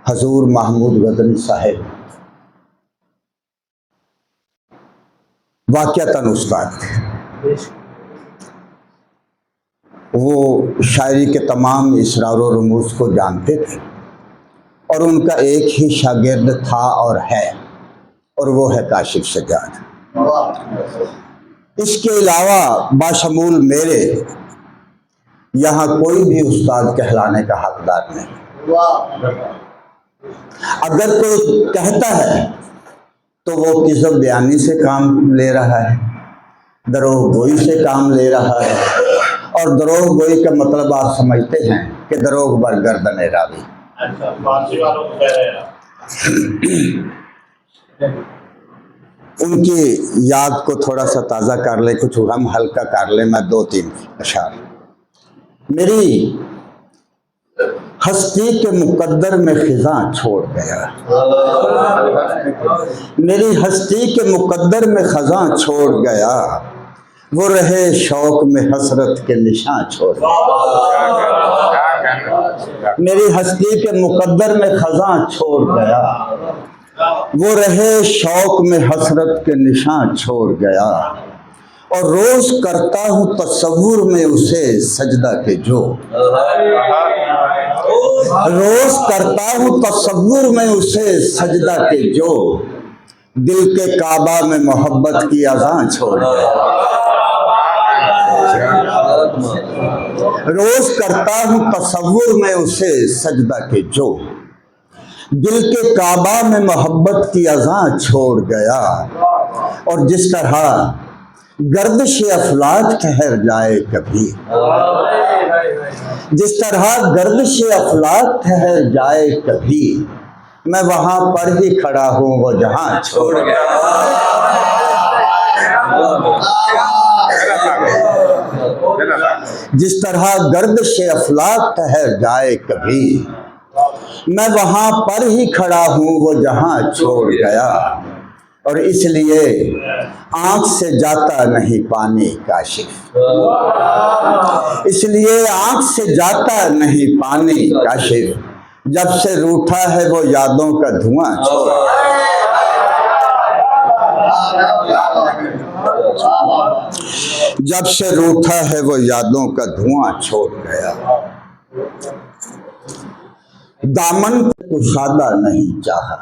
हजूर महमूद गजनी साहब वाक़ियतन उस्ताद थे। वो शायरी के तमाम इसरार व रमूज़ को जानते थे और उनका एक ही शागिर्द था और है, और वो है काशिफ सज्जाद। इसके अलावा बाशमूल मेरे यहाँ कोई भी उस्ताद कहलाने का हकदार नहीं। अगर कोई कहता है तो वो किज़्ब बयानी से काम ले रहा है, दरोह गोई से काम ले रहा है, और दरोह गोई का मतलब आप समझते हैं कि दरोह बर गर्दन रावी। उनकी याद को थोड़ा सा ताज़ा कर ले, कुछ गम हल्का कर ले। मैं 2-3 अशार। मेरी हस्ती के मुकद्दर में खिज़ां छोड़ गया, मेरी हस्ती के मुकद्दर में खज़ां छोड़ गया, वो रहे शौक में हसरत के निशान छोड़ गया। मेरी हस्ती के मुकद्दर में खज़ां छोड़ गया, वो रहे शौक में हसरत के निशान छोड़ गया, और रोज करता हूँ तसव्वुर में उसे सजदा के जो, रोज करता हूँ तसव्वुर में उसे सजदा के जो, दिल के काबा में मोहब्बत की अज़ां छोड़ गया। रोज करता हूँ तसव्वुर में उसे सजदा के जो, दिल के काबा में मोहब्बत की अज़ां छोड़ गया, और जिस तरह गर्दिश अफलाक ठहर जाए कभी, जिस तरह गर्दिश अफलाक ठहर जाए कभी, मैं वहां पर ही खड़ा हूँ वो जहां छोड़ गया। जिस तरह गर्दिश अफलाक ठहर जाए कभी, मैं वहां पर ही खड़ा हूँ वो जहां छोड़ गया, और इसलिए आंख से जाता नहीं पानी काशिफ, इसलिए आंख से जाता नहीं पानी काशिफ, जब से रूठा है वो यादों का धुआं छोड़ गया। जब से रूठा है वो यादों का धुआं छोड़ गया, दामन को कुशादा नहीं चाहा,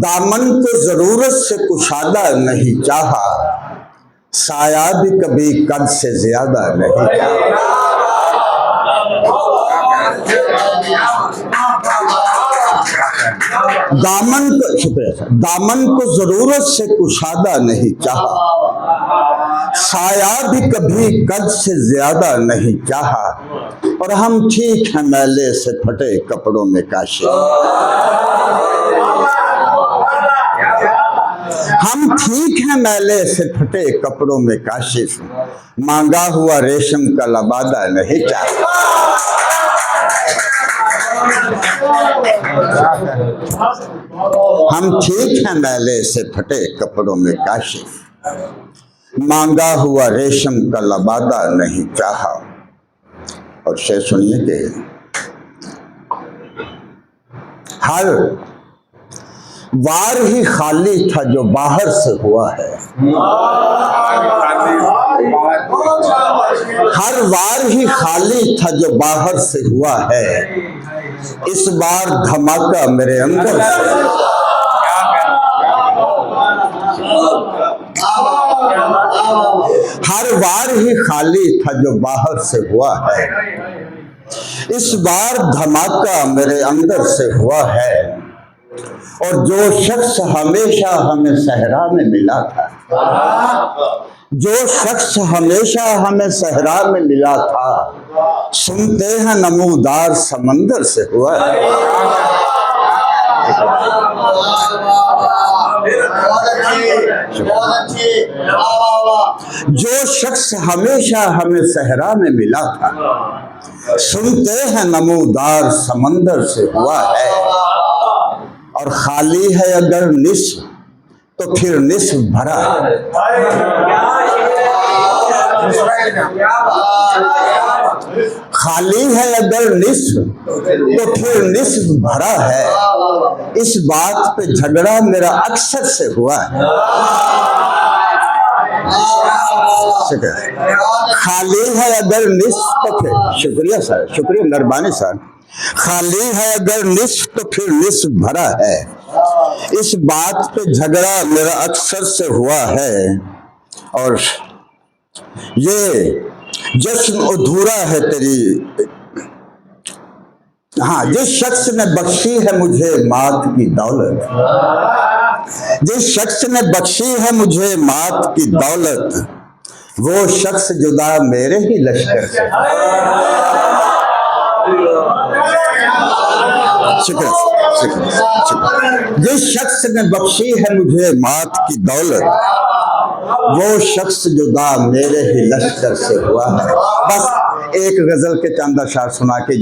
दामन को जरूरत से कुशादा नहीं चाहा, साया भी कभी कद से ज्यादा नहीं चाहा। दामन को, शुक्रिया, दामन को जरूरत से कुशादा नहीं चाहा, साया भी कभी कद से ज्यादा नहीं चाहा, और हम ठीक हैं मैले से फटे कपड़ों में काशिफ, हम ठीक हैं मैले से फटे कपड़ों में काशिफ, मांगा हुआ रेशम का लबादा नहीं चाहा। हम ठीक हैं मैले से फटे कपड़ों में काशिफ, मांगा हुआ रेशम का लबादा नहीं चाहा। और शेर सुनिए कि हर वार ही खाली था जो बाहर से हुआ है, हर वार ही खाली था जो बाहर से हुआ है, इस बार धमाका मेरे अंदर से। हर वार ही खाली था जो बाहर से हुआ है, इस बार धमाका मेरे अंदर से हुआ है, और जो शख्स हमेशा हमें सहरा में मिला था, जो शख्स हमेशा हमें सहरा में मिला था, सुनते हैं नमूदार समंदर से हुआ है। जो शख्स हमेशा हमें सहरा में मिला था, सुनते हैं नमूदार समंदर से हुआ है, और खाली है अगर निस्फ तो फिर निस्फ भरा है। खाली है अगर निस्फ तो फिर निस्फ भरा है, इस बात पे झगड़ा मेरा अक्सर से हुआ है। खाली है अगर निस्फ तो फिर, शुक्रिया सर, शुक्रिया, मेहरबानी सर। खाली है अगर निस्फ तो फिर निस्फ भरा है, इस बात पे झगड़ा मेरा अक्सर से हुआ है। और ये जश्न अधूरा है तेरी, हाँ, जिस शख्स ने बख्शी है मुझे मात की दौलत, जिस शख्स ने बख्शी है मुझे मात की दौलत, वो शख्स जुदा मेरे ही लश्कर से। शुक्र, शुक्र, शुक्र। जिस शख्स ने बख्शी है मुझे मात की दौलत, वो शख्स जुदा मेरे ही लश्कर से हुआ है। बस एक गजल के चंद अशार सुना के